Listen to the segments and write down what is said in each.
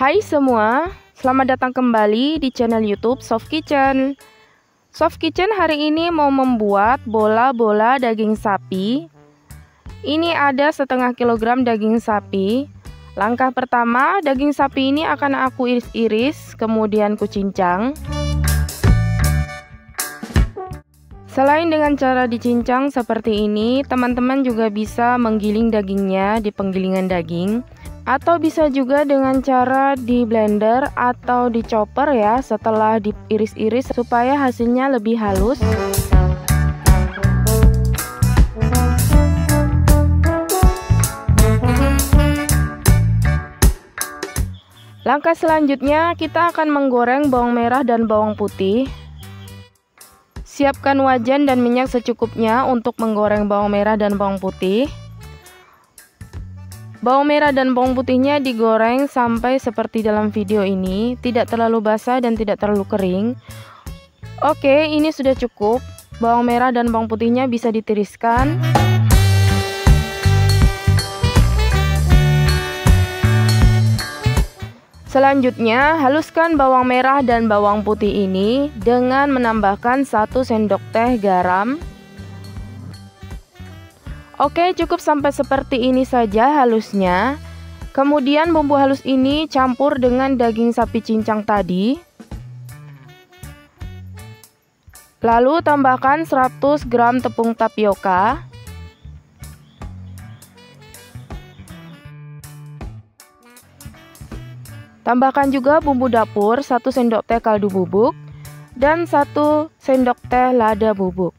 Hai semua, selamat datang kembali di channel YouTube Soft Kitchen. Soft Kitchen hari ini mau membuat bola-bola daging sapi. Ini ada setengah kilogram daging sapi. Langkah pertama, daging sapi ini akan aku iris-iris, kemudian kucincang. Selain dengan cara dicincang seperti ini, teman-teman juga bisa menggiling dagingnya di penggilingan daging. Atau bisa juga dengan cara di blender atau di chopper ya, setelah diiris-iris supaya hasilnya lebih halus. Langkah selanjutnya kita akan menggoreng bawang merah dan bawang putih. Siapkan wajan dan minyak secukupnya untuk menggoreng bawang merah dan bawang putih. Bawang merah dan bawang putihnya digoreng sampai seperti dalam video ini, tidak terlalu basah dan tidak terlalu kering. Oke, ini sudah cukup. Bawang merah dan bawang putihnya bisa ditiriskan. Selanjutnya, haluskan bawang merah dan bawang putih ini dengan menambahkan 1 sendok teh garam. Oke, cukup sampai seperti ini saja halusnya. Kemudian bumbu halus ini campur dengan daging sapi cincang tadi. Lalu tambahkan 100 gram tepung tapioka. Tambahkan juga bumbu dapur 1 sendok teh kaldu bubuk dan 1 sendok teh lada bubuk.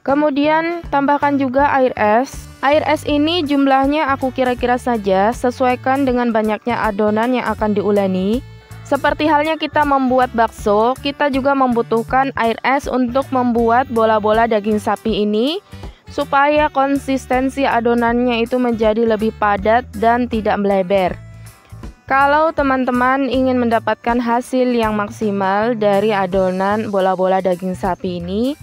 Kemudian tambahkan juga air es. Air es ini jumlahnya aku kira-kira saja, sesuaikan dengan banyaknya adonan yang akan diuleni. Seperti halnya kita membuat bakso, kita juga membutuhkan air es untuk membuat bola-bola daging sapi ini, supaya konsistensi adonannya itu menjadi lebih padat dan tidak melebar. Kalau teman-teman ingin mendapatkan hasil yang maksimal dari adonan bola-bola daging sapi ini,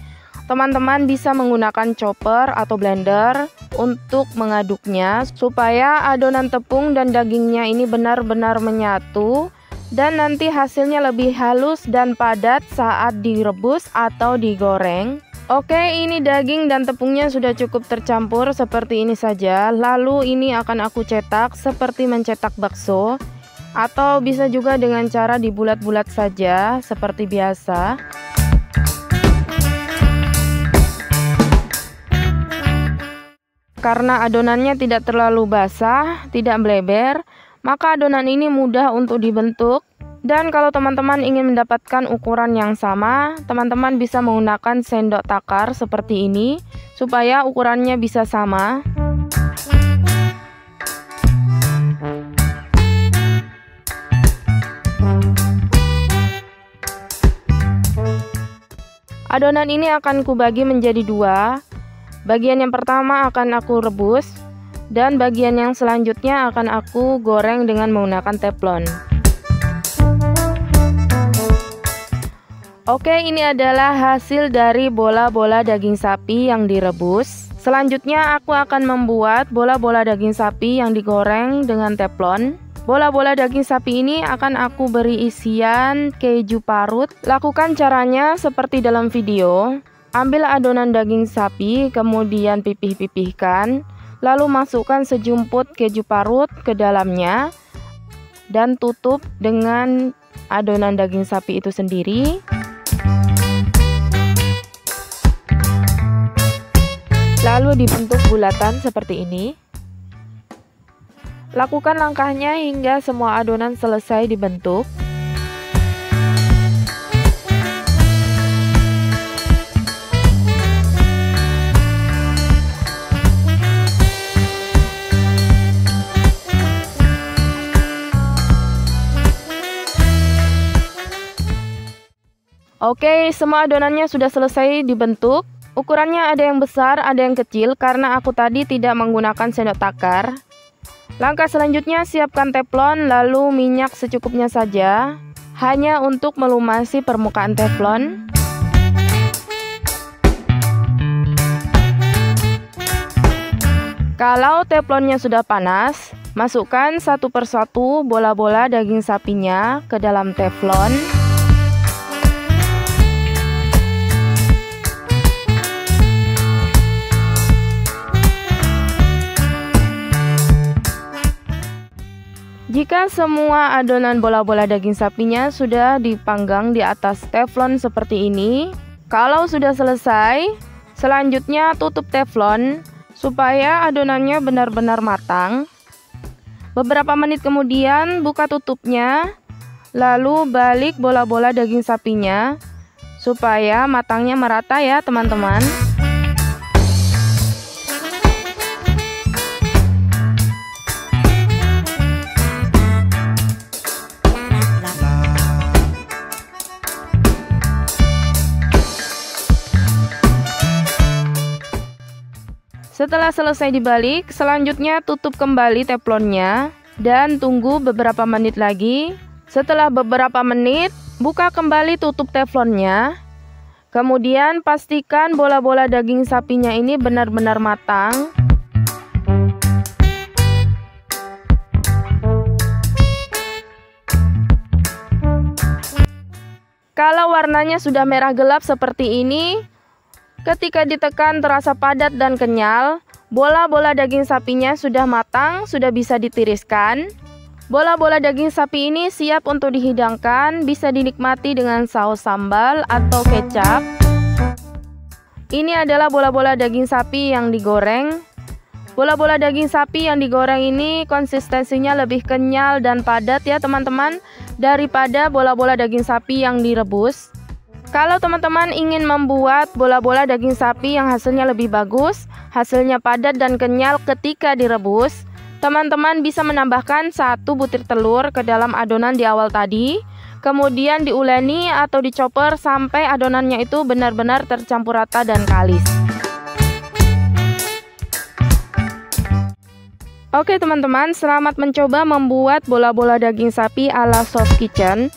teman-teman bisa menggunakan chopper atau blender untuk mengaduknya supaya adonan tepung dan dagingnya ini benar-benar menyatu dan nanti hasilnya lebih halus dan padat saat direbus atau digoreng. Oke, ini daging dan tepungnya sudah cukup tercampur seperti ini saja. Lalu ini akan aku cetak seperti mencetak bakso, atau bisa juga dengan cara dibulat-bulat saja seperti biasa. Karena adonannya tidak terlalu basah, tidak melebar, maka adonan ini mudah untuk dibentuk. Dan kalau teman-teman ingin mendapatkan ukuran yang sama, teman-teman bisa menggunakan sendok takar seperti ini, supaya ukurannya bisa sama. Adonan ini akan kubagi menjadi 2. Bagian yang pertama akan aku rebus, dan bagian yang selanjutnya akan aku goreng dengan menggunakan teflon. Oke, ini adalah hasil dari bola-bola daging sapi yang direbus. Selanjutnya aku akan membuat bola-bola daging sapi yang digoreng dengan teflon. Bola-bola daging sapi ini akan aku beri isian keju parut. Lakukan caranya seperti dalam video. Ambil adonan daging sapi, kemudian pipih-pipihkan, lalu masukkan sejumput keju parut ke dalamnya, dan tutup dengan adonan daging sapi itu sendiri. Lalu dibentuk bulatan seperti ini. Lakukan langkahnya hingga semua adonan selesai dibentuk. Oke, semua adonannya sudah selesai dibentuk. Ukurannya ada yang besar, ada yang kecil, karena aku tadi tidak menggunakan sendok takar. Langkah selanjutnya, siapkan teflon, lalu minyak secukupnya saja, hanya untuk melumasi permukaan teflon. Kalau teflonnya sudah panas, masukkan satu persatu bola-bola daging sapinya ke dalam teflon. Jika semua adonan bola-bola daging sapinya sudah dipanggang di atas teflon seperti ini, kalau sudah selesai, selanjutnya tutup teflon supaya adonannya benar-benar matang. Beberapa menit kemudian buka tutupnya, lalu balik bola-bola daging sapinya supaya matangnya merata ya teman-teman. Setelah selesai dibalik, selanjutnya tutup kembali teflonnya dan tunggu beberapa menit lagi. Setelah beberapa menit, buka kembali tutup teflonnya. Kemudian pastikan bola-bola daging sapinya ini benar-benar matang. Kalau warnanya sudah merah gelap seperti ini, ketika ditekan terasa padat dan kenyal, bola-bola daging sapinya sudah matang, sudah bisa ditiriskan. Bola-bola daging sapi ini siap untuk dihidangkan, bisa dinikmati dengan saus sambal atau kecap. Ini adalah bola-bola daging sapi yang digoreng. Bola-bola daging sapi yang digoreng ini konsistensinya lebih kenyal dan padat ya teman-teman, daripada bola-bola daging sapi yang direbus. Kalau teman-teman ingin membuat bola-bola daging sapi yang hasilnya lebih bagus, hasilnya padat dan kenyal ketika direbus, teman-teman bisa menambahkan 1 butir telur ke dalam adonan di awal tadi, kemudian diuleni atau dicoper sampai adonannya itu benar-benar tercampur rata dan kalis. Oke teman-teman, selamat mencoba membuat bola-bola daging sapi ala Soft Kitchen.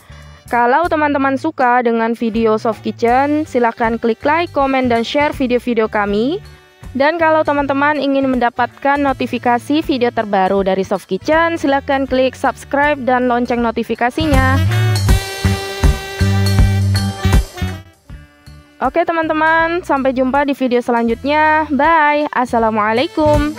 Kalau teman-teman suka dengan video Soft Kitchen, silahkan klik like, komen, dan share video-video kami. Dan kalau teman-teman ingin mendapatkan notifikasi video terbaru dari Soft Kitchen, silahkan klik subscribe dan lonceng notifikasinya. Oke teman-teman, sampai jumpa di video selanjutnya. Bye, assalamualaikum.